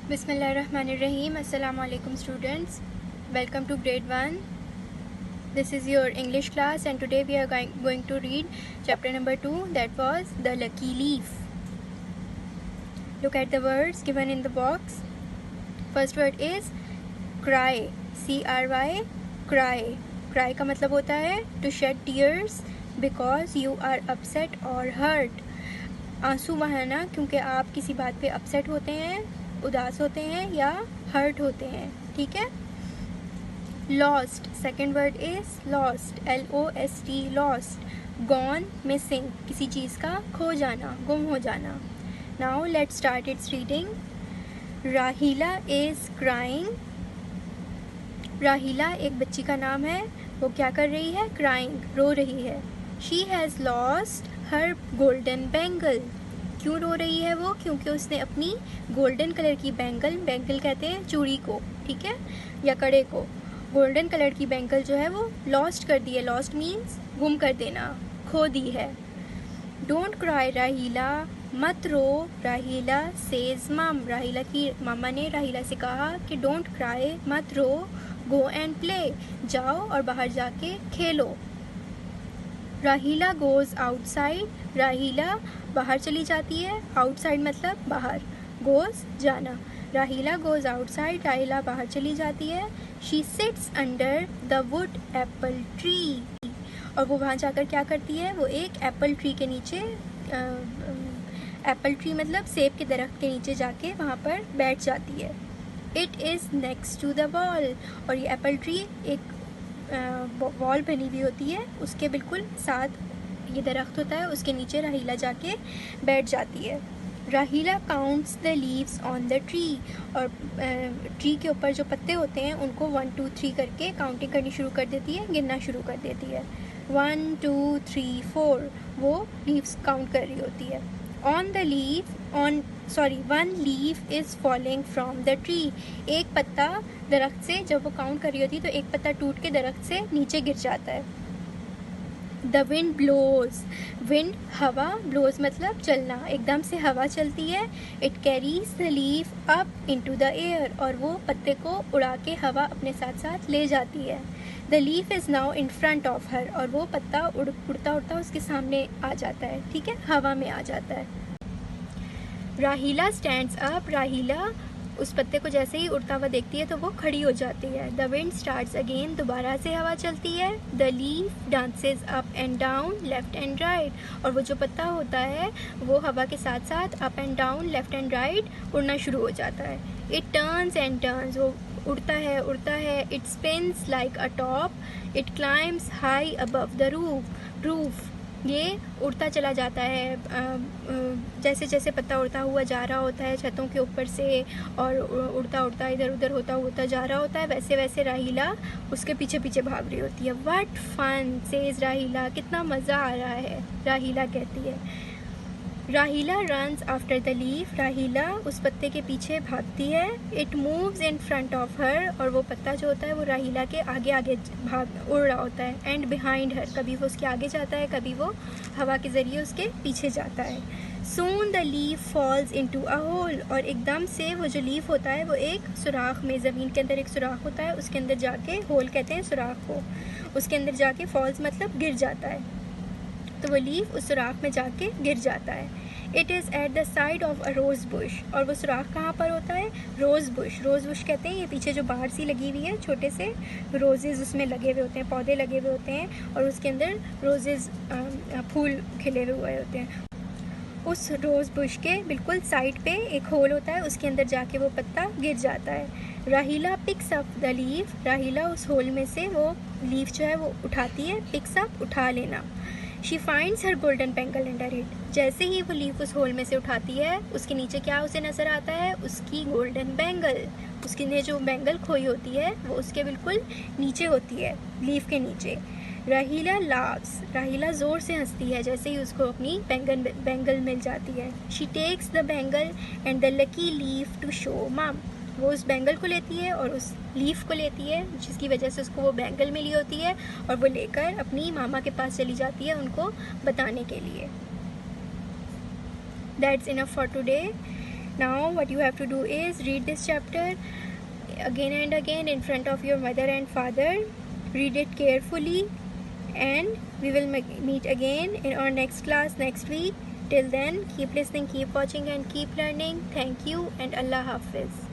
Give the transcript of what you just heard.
Bismillahirrahmanirrahim. Assalamu alaikum students. Welcome to grade 1. This is your English class and today we are going to read chapter number 2, that was The Lucky Leaf. Look at the words given in the box. First word is cry. C-R-Y, cry. Cry का मतलब होता है to shed tears because you are upset or hurt. आंसू बहाना क्योंकि आप किसी बात पे अपसेट होते हैं, उदास होते हैं या हर्ट होते हैं. ठीक है. Lost, second word is lost. L-O-S-T, lost. Gone, missing, किसी चीज़ का खो जाना, गुम हो जाना. Now let start it's reading. राहीला इज़ क्राइंग. राहीला एक बच्ची का नाम है. वो क्या कर रही है? क्राइंग, रो रही है. She has lost her golden bangle. क्यों रो रही है वो? क्योंकि उसने अपनी गोल्डन कलर की बैंगल, बैंगल कहते हैं चूड़ी को, ठीक है, या कड़े को, गोल्डन कलर की बैंगल जो है वो लॉस्ट कर दी है. लॉस्ट मीन्स गुम कर देना, खो दी है. डोंट क्राई राहीला, मत रो. राहीला सेज मम, राहीला की मामा ने राहीला से कहा कि डोंट क्राई, मत रो. गो एंड प्ले, जाओ और बाहर जाके खेलो. राहीला गोज़ आउटसाइड, राहीला बाहर चली जाती है. आउटसाइड मतलब बाहर, गोज़ जाना. राहीला गोज़ आउटसाइड, राहीला बाहर चली जाती है. She seats under the wood apple tree, और वो वहाँ जाकर क्या करती है? वो एक एप्पल ट्री के नीचे, एप्पल ट्री मतलब सेब के दरख्त के नीचे जाके वहाँ पर बैठ जाती है. It is next to the wall, और ये एप्पल ट्री एक वॉल बनी हुई होती है, उसके बिल्कुल साथ ये दरख्त होता है, उसके नीचे राहीला जाके बैठ जाती है. राहीला counts the leaves on the tree, और ट्री के ऊपर जो पत्ते होते हैं उनको 1 2 3 करके काउंटिंग करनी शुरू कर देती है, गिनना शुरू कर देती है. 1 2 3 4 वो लीव्स काउंट कर रही होती है. On the leaf, one leaf is falling from the tree. एक पत्ता दरख्त से, जब वो काउंट कर रही होती है तो एक पत्ता टूट के दरख्त से नीचे गिर जाता है. द विंड ब्लोज, विंड हवा, ब्लोज मतलब चलना, एकदम से हवा चलती है. It carries the leaf up into the air, और वो पत्ते को उड़ा के हवा अपने साथ साथ ले जाती है. The leaf is now in front of her, और वो पत्ता उड़ता उड़ता उसके सामने आ जाता है, ठीक है, हवा में आ जाता है. राहीला स्टैंड्स अप, राहीला उस पत्ते को जैसे ही उड़ता हुआ देखती है तो वो खड़ी हो जाती है. द विंड स्टार्ट्स अगेन, दोबारा से हवा चलती है. The leaf dances up and down, left and right, और वो जो पत्ता होता है वो हवा के साथ साथ up and down, left and right उड़ना शुरू हो जाता है. इट टर्न्स एंड टर्न्स, वो उड़ता है. It spins like a top, it climbs high above the roof, ये उड़ता चला जाता है. जैसे जैसे पत्ता उड़ता हुआ जा रहा होता है छतों के ऊपर से, और उड़ता उड़ता इधर उधर होता जा रहा होता है, वैसे वैसे राहीला उसके पीछे पीछे भाग रही होती है. व्हाट फन सेज राहीला, कितना मज़ा आ रहा है, राहीला कहती है. राहीला रन्स आफ्टर द लीफ, राहीला उस पत्ते के पीछे भागती है. It moves in front of her, और वो पत्ता जो होता है वो राहीला के आगे आगे उड़ रहा होता है. एंड बिहाइंड हर, कभी वो उसके आगे जाता है, कभी वो हवा के ज़रिए उसके पीछे जाता है. Soon the leaf falls into a hole, और एकदम से वो जो लीफ होता है वो एक सुराख में, ज़मीन के अंदर एक सुराख होता है, उसके अंदर जाके, होल कहते हैं सुराख को, उसके अंदर जाके फॉल्स मतलब गिर जाता है. तो वो लीफ उस सुराख में जाके गिर जाता है. It is at the side of a rose bush, और वो सुराख कहाँ पर होता है? रोज़ बुश कहते हैं ये पीछे जो बाहर सी लगी हुई है, छोटे से रोजेज़ उसमें लगे हुए होते हैं, पौधे लगे हुए होते हैं, और उसके अंदर रोजेज़, फूल खिले हुए होते हैं. उस रोज़ बुश के बिल्कुल साइड पे एक होल होता है, उसके अंदर जाके वो पत्ता गिर जाता है. राहीला पिक्स अप द लीफ, राहीला उस होल में से वो लीफ जो है वो उठाती है. पिक्स अप, उठा लेना. She finds her golden bangle under it, जैसे ही वो लीफ उस होल में से उठाती है उसके नीचे क्या उसे नज़र आता है? उसकी गोल्डन बैंगल. उसकी ने जो बैंगल खोई होती है वो उसके बिल्कुल नीचे होती है, लीफ के नीचे. राहीला लाव्स, राहीला ज़ोर से हंसती है जैसे ही उसको अपनी बैंगल मिल जाती है. She takes the bangle and the lucky leaf to show mum, वो उस बैंगल को लेती है और उस लीफ को लेती है जिसकी वजह से उसको वो बैंगल मिली होती है, और वो लेकर अपनी मामा के पास चली जाती है उनको बताने के लिए. That's enough for today. Now what you have to do is read this chapter again and again in front of your mother and father. Read it carefully, and we will meet again in our next class next week. Till then, keep listening, keep watching, and keep learning. Thank you, and Allah Hafiz.